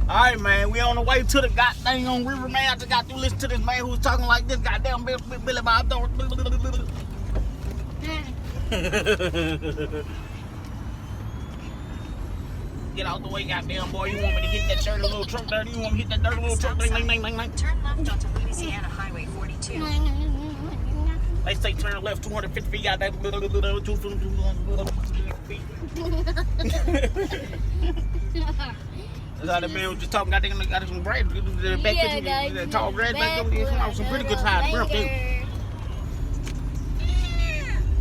Alright, man, we on the way to the goddamn on river, man. I just got to listen to this man who was talking like this goddamn Billy Bob. Get out the way, goddamn boy. You want me to hit that dirty little truck there? You want me to hit that dirty little truck? Turn left onto Louisiana Highway 42. They say turn left 250 feet, goddamn. That's how the man was just talking. Got some bread. Back tall bread back there. Some pretty good size bread, too.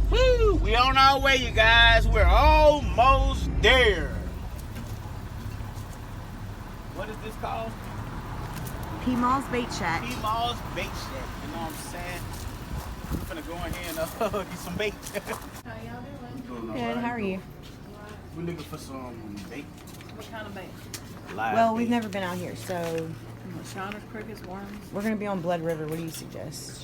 Woo! We on our way, you guys. We're almost there. What is this called? P-Mall's Bait Shack. P-Mall's Bait Shack. You know what I'm saying? We're finna go in here and get some bait. How y'all doing? Good. How are you? We're looking for some bait. What kind of bait? Well, we've never been out here, so Shiners, crickets, worms. we're gonna be on Blood River. What do you suggest?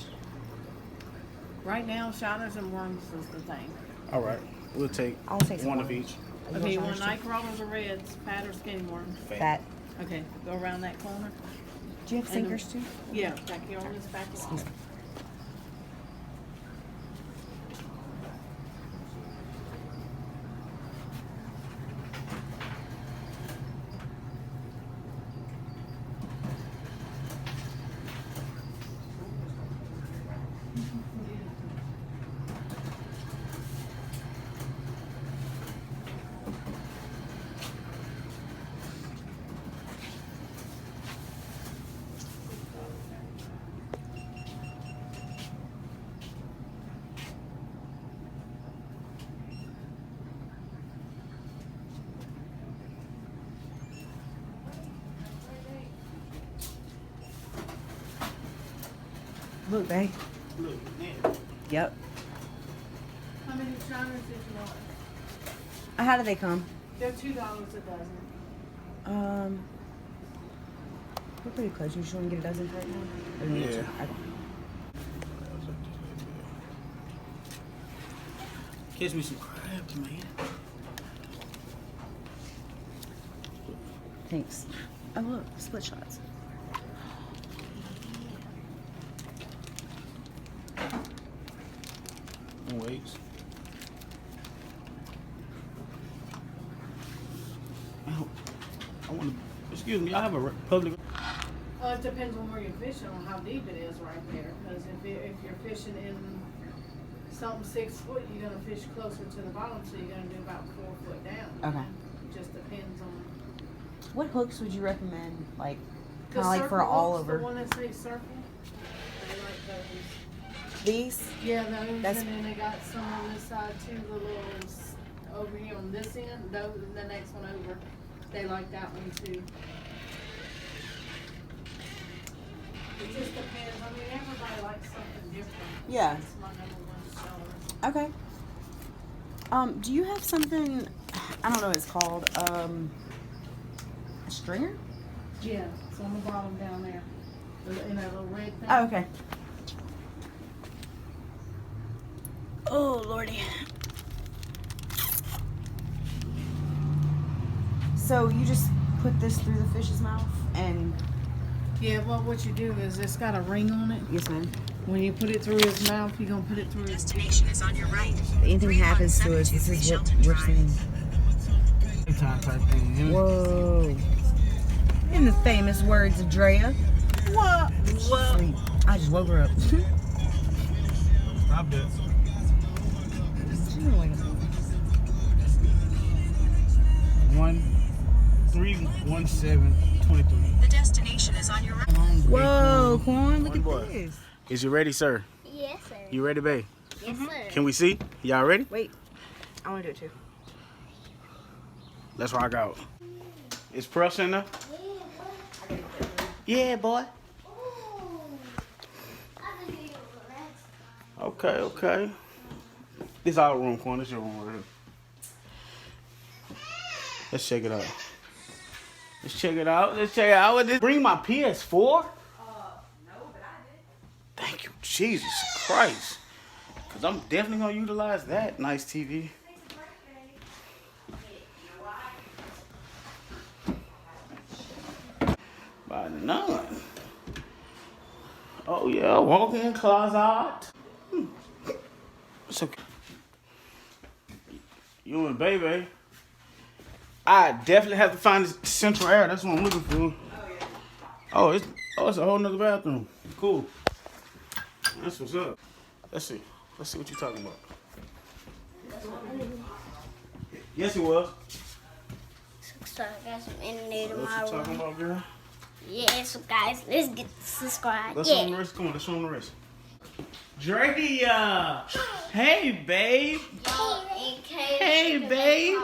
Right now, shiners and worms is the thing. All right, we'll take I'll take some one of worms. each. Okay, you want night crawlers or reds, fat or skinny worms? Fat. Okay, go around that corner. Do you have sinkers too? Yeah, back here on this back wall. Look, babe. Look, man. Yep. How many shiners did you want? How do they come? They're $2 a dozen. We're pretty close. You just want to get a dozen right now? Or you need Yeah. to? Okay. Catch me some crabs, man. Thanks. Oh look, split shots. Wait. I want to. Excuse me. I have a public. Well, it depends on where you're fishing, on how deep it is right there. Because if you're fishing in something 6 foot, you're gonna fish closer to the bottom, so you're gonna do about 4 foot down. Okay. It just depends on. What hooks would you recommend? Like, The kind of like for circle all hooks, over. The one that says circle. They like those. These? Yeah, those, That's- and then they got some on this side too, the little over here on this end, those, and the next one over, they like that one too. It just depends, I mean, everybody likes something different. Yeah. That's my number one seller. Okay. Do you have something? I don't know what it's called. A stringer? Yeah, it's on the bottom down there, in that little red thing. Oh, okay. Oh, lordy. So you just put this through the fish's mouth and... Yeah, well, what you do is it's got a ring on it. Yes, ma'am. When you put it through his mouth, you're gonna put it through his Destination is on your right. If anything happens to us, this is what we're saying. Time type thing. Whoa. In the famous words of Drea. What? What? Sleep. I just woke her up. Stop that. 131723. The destination is on your right. Whoa, Quan, look at Boy. this. Is you ready, sir? Yes, sir. You ready, babe? Yes, sir. Can we see? Y'all ready? Wait, I want to do it too. Let's rock out. Is Press in there? Yeah, boy. Okay, okay. This our room, Quan. This your room right here. Let's check it out. Let's check it out. Let's check it out. Would this bring my PS4? No, but I did. Thank you, Jesus Christ. Because I'm definitely going to utilize that nice TV. By none. Oh yeah, walk-in closet. It's okay. You and baby. I definitely have to find the central air. That's what I'm looking for. Oh, it's a whole nother bathroom. Cool. That's what's up. Let's see. Let's see what you're talking about. Yes, it was. So I got some internet in What my you talking room. about, girl? Yeah, so guys, let's get subscribed. Let's show them the rest. Come on, let's show them the rest. Drea! Hey, babe! Hey, babe!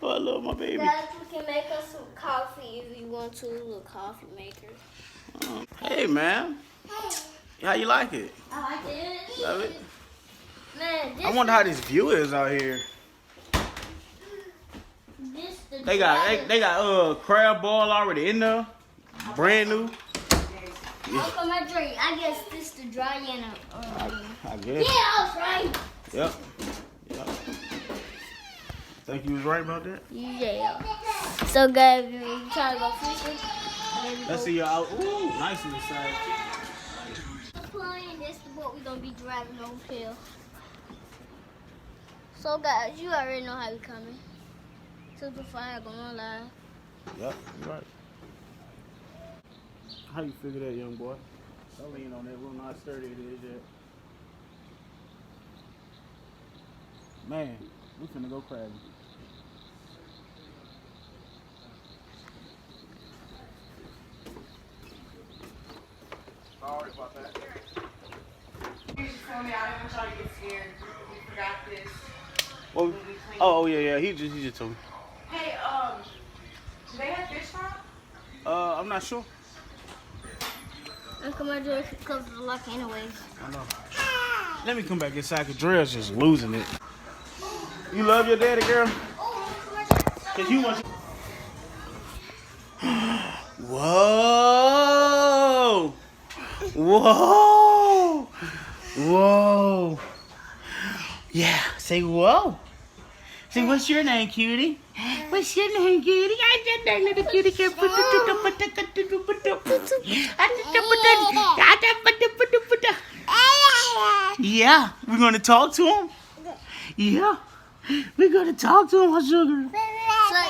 Oh, I love my baby. Guys, we can make us some coffee if you want to. A coffee maker. Hey, man. How you like it? I like it. Love it? Man, this I wonder how this view is out here. this the They got crab ball already in there. Brand new. Uncle my drink. I guess this the dry and I guess. yeah, I was right. Yep. Think you was right about that? Yeah. So guys, we try to go fishing. Let's see y'all out. Ooh, nice in the side. Playing. This is what we're gonna be driving over here. So guys, you already know how we coming. Super fire going live. Yep, you're right. How you figure that, young boy? Don't lean on that. We'll not sturdy it is yet. Man, we finna go crabbing. Sorry about that. You just told me I didn't want y'all to get scared. We forgot this. Well, oh yeah, he just told me. Hey, do they have fish fry? I'm not sure. Uncle my drink close the lock anyways. I know. Let me come back inside because Dre's just losing it. You love your daddy, girl? Cause you want. Whoa! Whoa! Whoa! Yeah, say whoa. Say, what's your name, cutie? What's your name, cutie? I just little cutie. Yeah, we're gonna talk to him. Yeah, we're gonna talk to him, my sugar.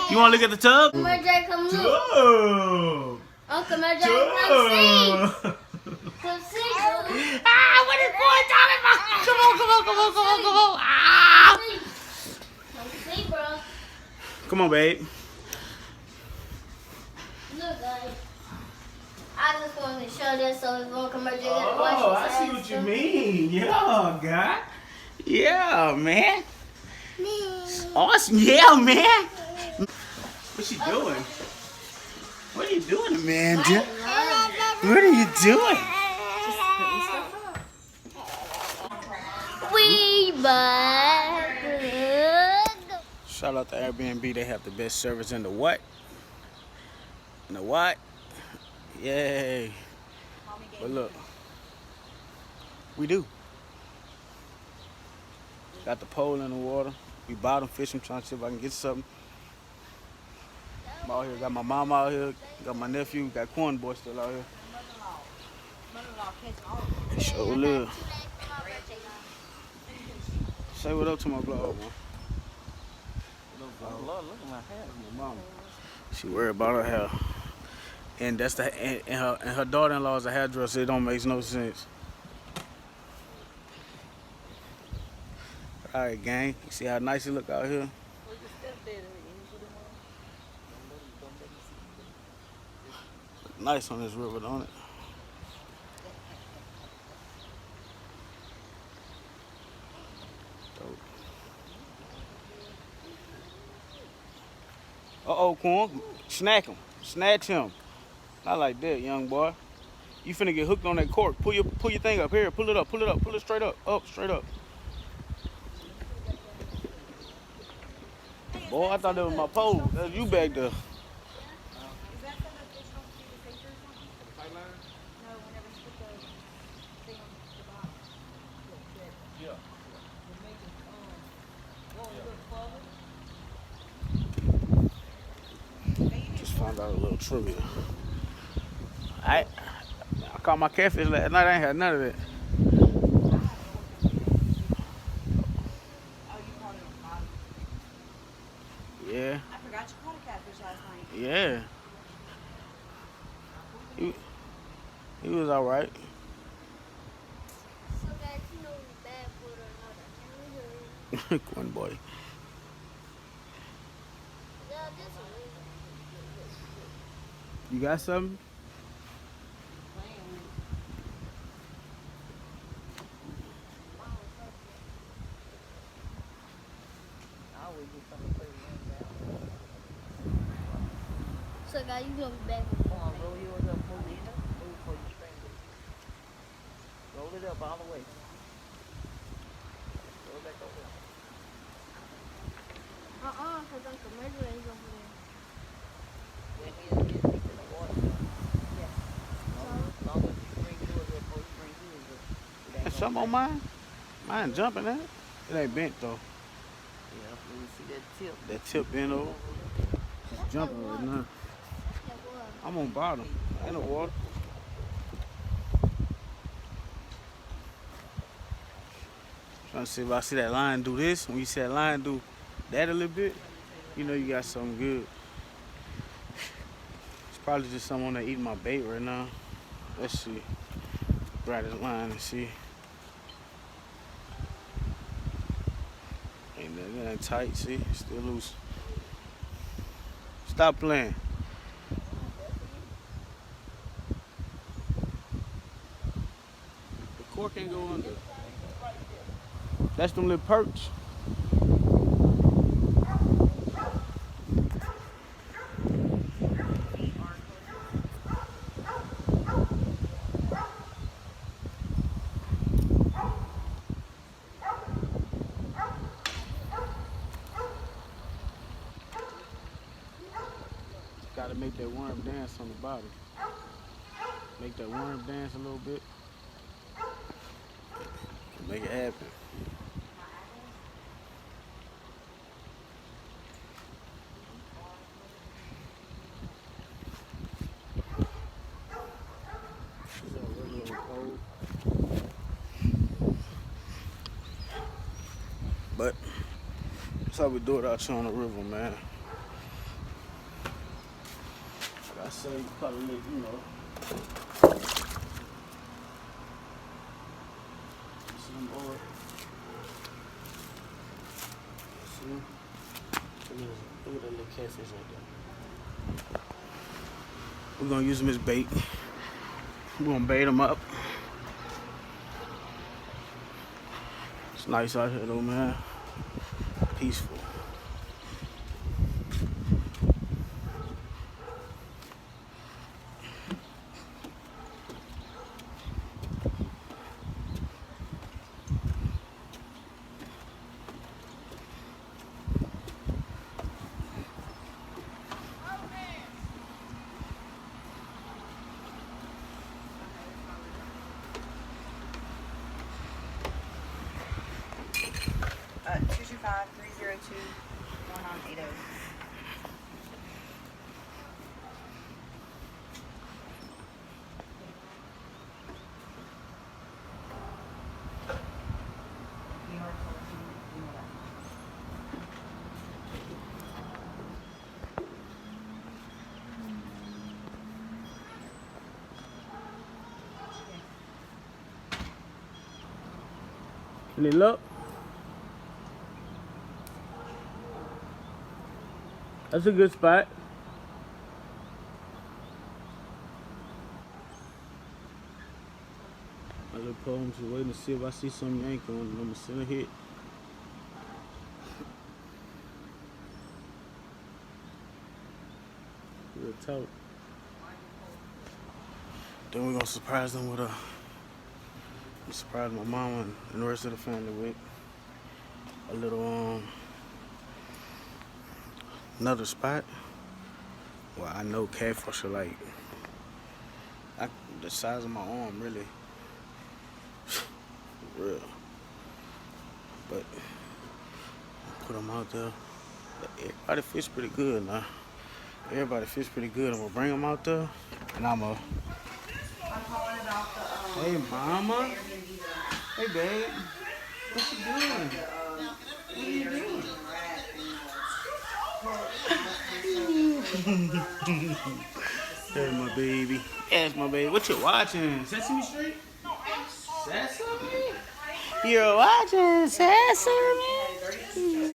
You wanna look at the tub? Uncle my drink, come look. Tub. Uncle my drink, come see. Tub. Come see. What is boy talking about? Come on. Ah! Come see, bro. Come on, babe. Look, guys. I just wanted to show this so if Uncle my drink Oh, watch I see what you mean. Yeah, God. Yeah, man. Awesome. Yeah, man. What's she doing? What are you doing, Amanda? What are you doing? We back. Shout out to Airbnb. They have the best service in the what? In the what? Yay. But look, we do. Got the pole in the water. We bottom fishing, trying to see if I can get something. I'm out here, got my mom out here, got my nephew, got Corn Boy still out here. Sure live. Say what up to my vlog, man. Look at my hair, my mama. She worried about her hair. And that's and her daughter-in-law is a hairdresser. It don't make no sense. All right, gang. You see how nice it look out here? Nice on this river, don't it? Dope. Uh-oh, Quan. Snack him. Snatch him. Not like that, young boy. You finna get hooked on that cork. Pull your thing up here. Pull it up. Pull it straight up. Straight up. Boy, I thought that was my pole. That's you back there. found out a little trivia. I caught my catfish last night. I ain't had none of that. Oh, you caught it on the bottom. Yeah, I forgot you caught a catfish last night. yeah. He was all right. So that you know we bad for another. One boy. Yeah, this You got something? I always get something to play with. So guys, you gonna be back. Come on, roll yours up, move it up, move before you strangle it. Roll it up all the way. Roll back over. Cause Uncle Murder is over there. When he is deep in the water. Yeah. As long as you bring yours up before you bring his up. It ain't That's gonna something on bang. mine? Mine jumping at it? It ain't bent though. Yeah, let me see that tip. That tip bent over. It's jumping right now. That was. I'm on bottom. Ain't no water. Trying to see if I see that line do this. When you see that line do that a little bit, you know you got something good. It's probably just someone that eating my bait right now. Let's see. Grab this line and see. Ain't nothing tight, see? It's still loose. Stop playing. The cork can't go under. That's them little perch. Gotta make that worm dance on the bottom. Make that worm dance a little bit. Make it happen. It's already a little cold. But that's how we do it out here on the river, man. Like I say, you probably live, you know. See them boy. See? Look at that little catfish right there. We're gonna use them as bait. We're gonna bait them up. It's nice out here though, man. Peaceful. Uh, 225-302-1980. Any luck? That's a good spot. My little poem, just waiting to see if I see some yank on it. I'm gonna send a hit. Real talk. Then we're gonna surprise them with surprise my mama and the rest of the family with a little another spot where I know catfish are like the size of my arm, really. For real. But I put them out there. Everybody fish pretty good now. Everybody fish pretty good. I'm gonna bring them out there, and I'm gonna. I'm calling about the Hey, mama. Hey, babe. What you doing? What are you doing? There's my baby. That's my baby. What you watching? Sesame Street? Sesame? You're watching Sesame?